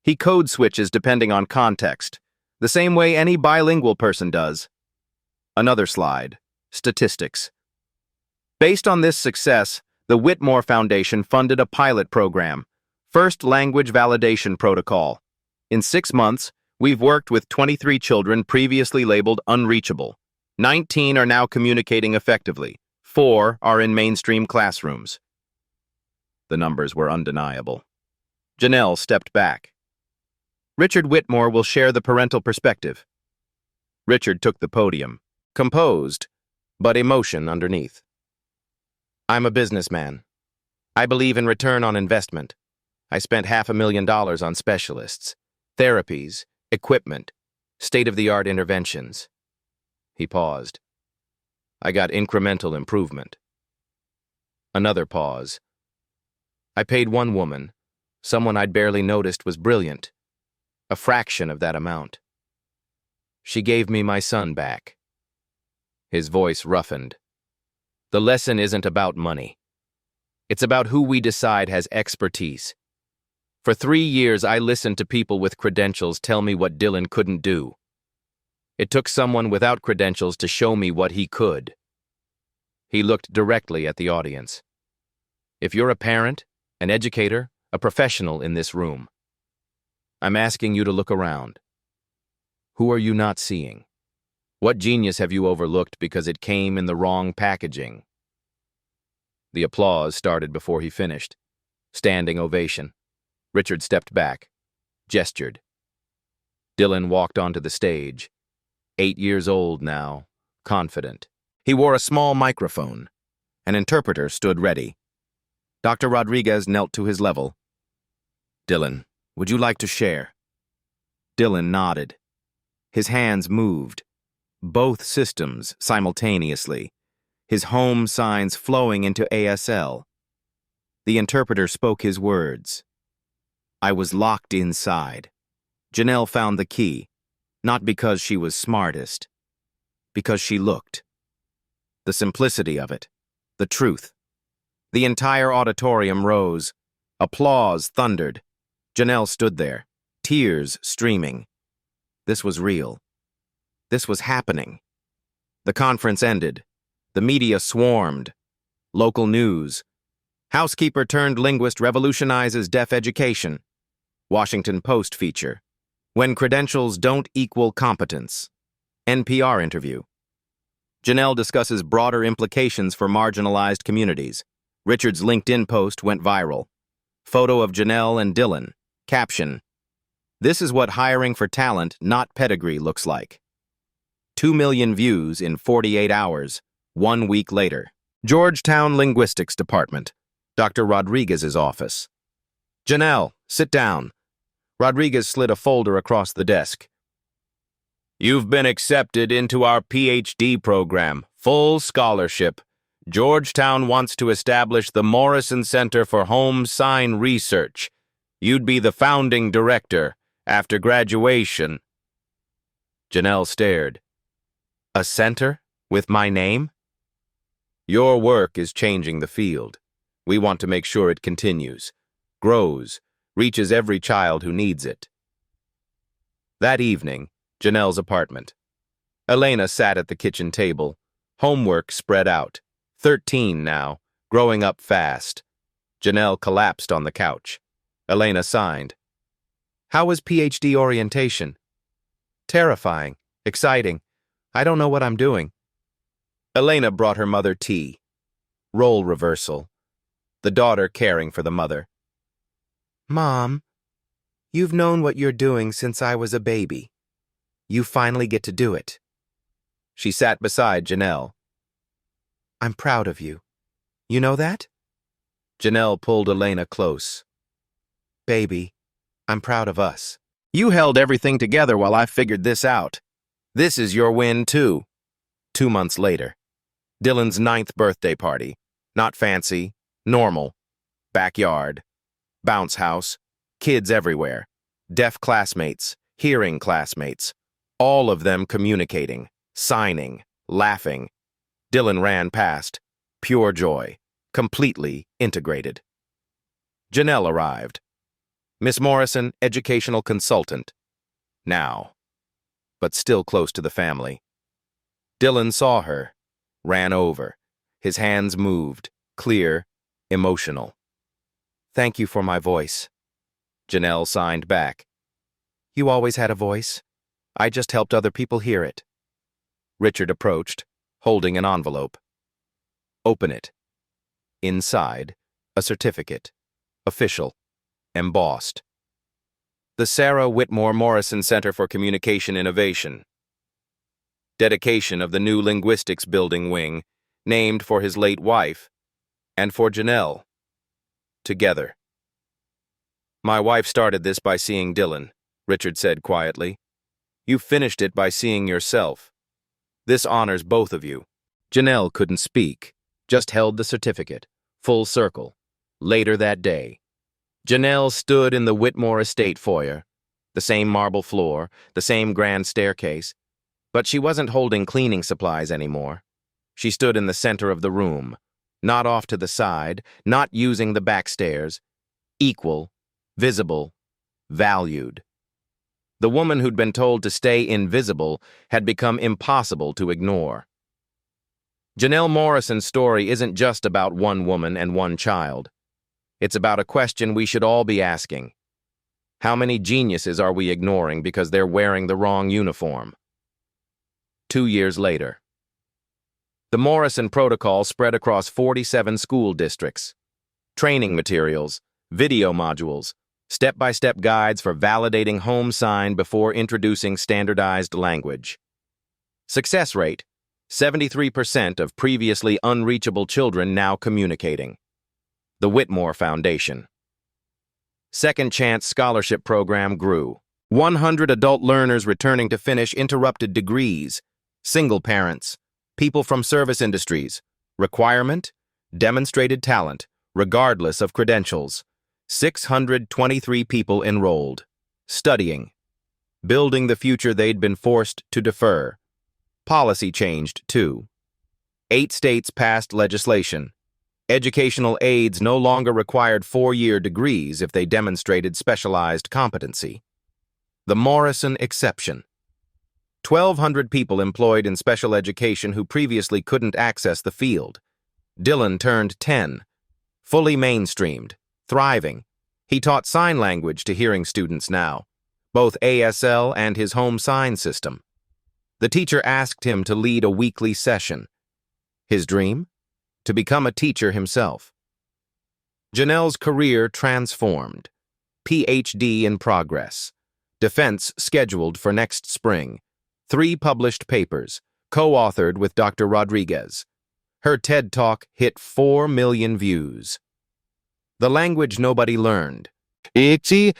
He code switches depending on context, the same way any bilingual person does. Another slide. Statistics. Based on this success, the Whitmore Foundation funded a pilot program, First Language Validation Protocol. In 6 months, we've worked with 23 children previously labeled unreachable. 19 are now communicating effectively. 4 are in mainstream classrooms. The numbers were undeniable. Janelle stepped back. Richard Whitmore will share the parental perspective. Richard took the podium, composed, but emotion underneath. I'm a businessman. I believe in return on investment. I spent $500,000 on specialists, therapies, equipment, state-of-the-art interventions. He paused. I got incremental improvement. Another pause. I paid one woman, someone I'd barely noticed was brilliant, a fraction of that amount. She gave me my son back. His voice roughened. The lesson isn't about money. It's about who we decide has expertise. For 3 years, I listened to people with credentials tell me what Dylan couldn't do. It took someone without credentials to show me what he could. He looked directly at the audience. If you're a parent, an educator, a professional in this room, I'm asking you to look around. Who are you not seeing? What genius have you overlooked because it came in the wrong packaging? The applause started before he finished. Standing ovation. Richard stepped back, gestured. Dylan walked onto the stage. 8 years old now, confident. He wore a small microphone. An interpreter stood ready. Dr. Rodriguez knelt to his level. Dylan, would you like to share? Dylan nodded. His hands moved. Both systems simultaneously. His home signs flowing into ASL. The interpreter spoke his words. I was locked inside. Janelle found the key. Not because she was smartest, because she looked. The simplicity of it, the truth. The entire auditorium rose. Applause thundered. Janelle stood there, tears streaming. This was real. This was happening. The conference ended. The media swarmed. Local news. Housekeeper turned linguist revolutionizes deaf education. Washington Post feature. When credentials don't equal competence. NPR interview. Janelle discusses broader implications for marginalized communities. Richard's LinkedIn post went viral. Photo of Janelle and Dylan. Caption. This is what hiring for talent, not pedigree, looks like. 2 million views in 48 hours, 1 week later. Georgetown Linguistics Department. Dr. Rodriguez's office. Janelle, sit down. Rodriguez slid a folder across the desk. You've been accepted into our PhD program, full scholarship. Georgetown wants to establish the Morrison Center for Home Sign Research. You'd be the founding director after graduation. Janelle stared. A center with my name? Your work is changing the field. We want to make sure it continues, grows, reaches every child who needs it. That evening, Janelle's apartment. Elena sat at the kitchen table, homework spread out. 13 now, growing up fast. Janelle collapsed on the couch. Elena signed. How was PhD orientation? Terrifying, exciting. I don't know what I'm doing. Elena brought her mother tea. Role reversal. The daughter caring for the mother. Mom, you've known what you're doing since I was a baby. You finally get to do it. She sat beside Janelle. I'm proud of you. You know that? Janelle pulled Elena close. Baby, I'm proud of us. You held everything together while I figured this out. This is your win, too. 2 months later. Dylan's 9th birthday party. Not fancy, normal. Backyard. Bounce house. Kids everywhere. Deaf classmates. Hearing classmates. All of them communicating, signing, laughing. Dylan ran past. Pure joy. Completely integrated. Janelle arrived. Miss Morrison, educational consultant. Now. But still close to the family. Dylan saw her. Ran over. His hands moved. Clear. Emotional. Thank you for my voice. Janelle signed back. You always had a voice. I just helped other people hear it. Richard approached, holding an envelope. Open it. Inside, a certificate. Official. Embossed. The Sarah Whitmore Morrison Center for Communication Innovation. Dedication of the new linguistics building wing, named for his late wife, and for Janelle. Together. My wife started this by seeing Dylan, Richard said quietly. You finished it by seeing yourself. This honors both of you. Janelle couldn't speak, just held the certificate, full circle. Later that day, Janelle stood in the Whitmore estate foyer, the same marble floor, the same grand staircase, but she wasn't holding cleaning supplies anymore. She stood in the center of the room, not off to the side, not using the back stairs, equal, visible, valued. The woman who'd been told to stay invisible had become impossible to ignore. Janelle Morrison's story isn't just about one woman and one child. It's about a question we should all be asking. How many geniuses are we ignoring because they're wearing the wrong uniform? 2 years later. The Morrison Protocol spread across 47 school districts. Training materials, video modules, step-by-step guides for validating home sign before introducing standardized language. Success rate, 73% of previously unreachable children now communicating. The Whitmore Foundation. Second Chance Scholarship Program grew. 100 adult learners returning to finish interrupted degrees. Single parents. People from service industries. Requirement? Demonstrated talent, regardless of credentials. 623 people enrolled. Studying. Building the future they'd been forced to defer. Policy changed, too. 8 states passed legislation. Educational aides no longer required 4-year degrees if they demonstrated specialized competency. The Morrison exception. 1,200 people employed in special education who previously couldn't access the field. Dylan turned 10, fully mainstreamed, thriving. He taught sign language to hearing students now, both ASL and his home sign system. The teacher asked him to lead a weekly session. His dream? To become a teacher himself. Janelle's career transformed. PhD in progress. Defense scheduled for next spring. 3 published papers, co-authored with Dr. Rodriguez. Her TED Talk hit 4 million views. The language nobody learned. She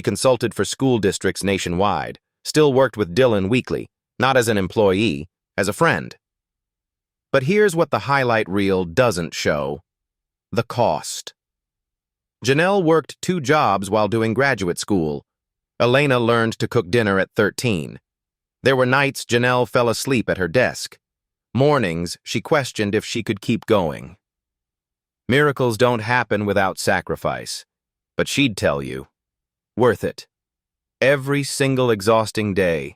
consulted for school districts nationwide, still worked with Dylan weekly, not as an employee, as a friend. But here's what the highlight reel doesn't show: the cost. Janelle worked 2 jobs while doing graduate school. Elena learned to cook dinner at 13. There were nights Janelle fell asleep at her desk. Mornings, she questioned if she could keep going. Miracles don't happen without sacrifice, but she'd tell you, worth it. Every single exhausting day,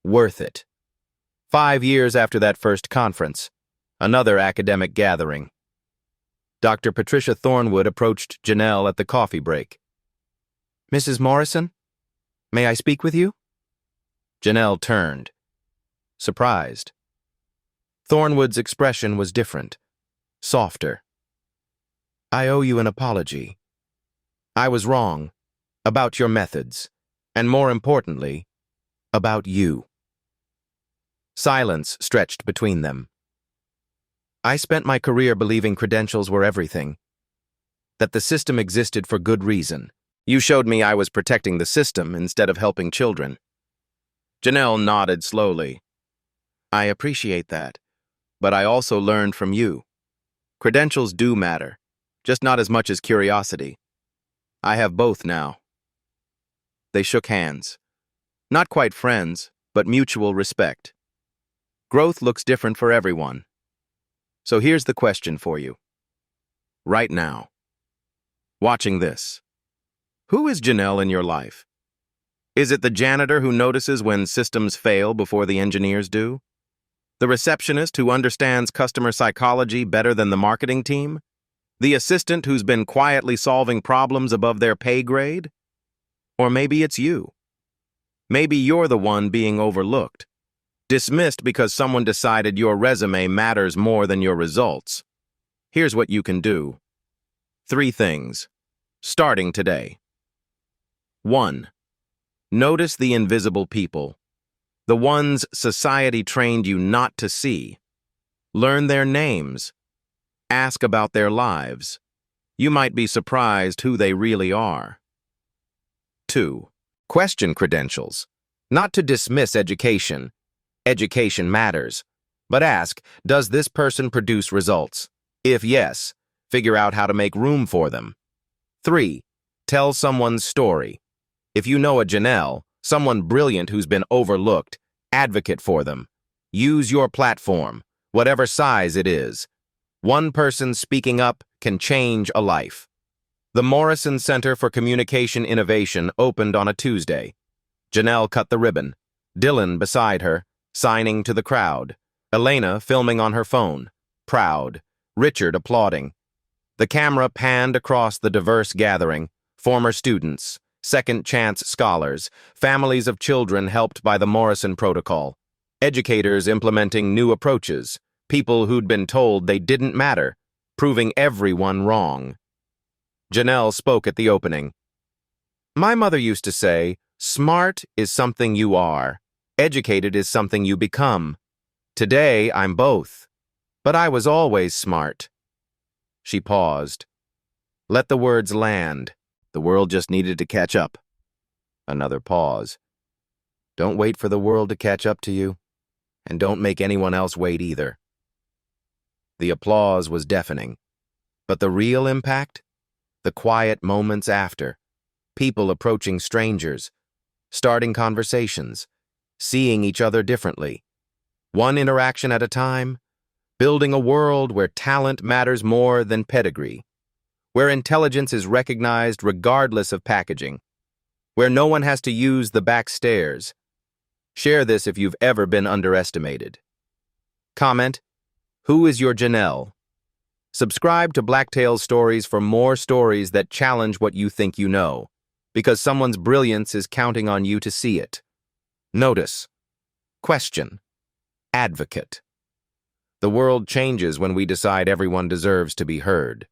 worth it. 5 years after that first conference, another academic gathering. Dr. Patricia Thornwood approached Janelle at the coffee break. "Mrs. Morrison, may I speak with you?" Janelle turned, surprised. Thornwood's expression was different, softer. "I owe you an apology. I was wrong about your methods, and more importantly, about you." Silence stretched between them. "I spent my career believing credentials were everything, that the system existed for good reason. You showed me I was protecting the system instead of helping children." Janelle nodded slowly. "I appreciate that, but I also learned from you. Credentials do matter, just not as much as curiosity. I have both now." They shook hands. Not quite friends, but mutual respect. Growth looks different for everyone. So here's the question for you. Right now, watching this, who is Janelle in your life? Is it the janitor who notices when systems fail before the engineers do? The receptionist who understands customer psychology better than the marketing team? The assistant who's been quietly solving problems above their pay grade? Or maybe it's you. Maybe you're the one being overlooked, dismissed because someone decided your resume matters more than your results. Here's what you can do. 3 things, starting today. 1. Notice the invisible people, the ones society trained you not to see. Learn their names. Ask about their lives. You might be surprised who they really are. 2. Question credentials. Not to dismiss education. Education matters. But ask, does this person produce results? If yes, figure out how to make room for them. 3. Tell someone's story. If you know a Janelle, someone brilliant who's been overlooked, advocate for them. Use your platform, whatever size it is. One person speaking up can change a life. The Morrison Center for Communication Innovation opened on a Tuesday. Janelle cut the ribbon. Dylan beside her, signing to the crowd. Elena filming on her phone, proud. Richard applauding. The camera panned across the diverse gathering, former students, second-chance scholars, families of children helped by the Morrison Protocol, educators implementing new approaches, people who'd been told they didn't matter, proving everyone wrong. Janelle spoke at the opening. "My mother used to say, smart is something you are, educated is something you become. Today, I'm both, but I was always smart." She paused. Let the words land. The world just needed to catch up. Another pause. Don't wait for the world to catch up to you, and don't make anyone else wait either. The applause was deafening, but the real impact? The quiet moments after, people approaching strangers, starting conversations, seeing each other differently, one interaction at a time, building a world where talent matters more than pedigree, where intelligence is recognized regardless of packaging, where no one has to use the back stairs. Share this if you've ever been underestimated. Comment, who is your Janelle? Subscribe to Blacktail's Stories for more stories that challenge what you think you know, because someone's brilliance is counting on you to see it. Notice. Question. Advocate. The world changes when we decide everyone deserves to be heard.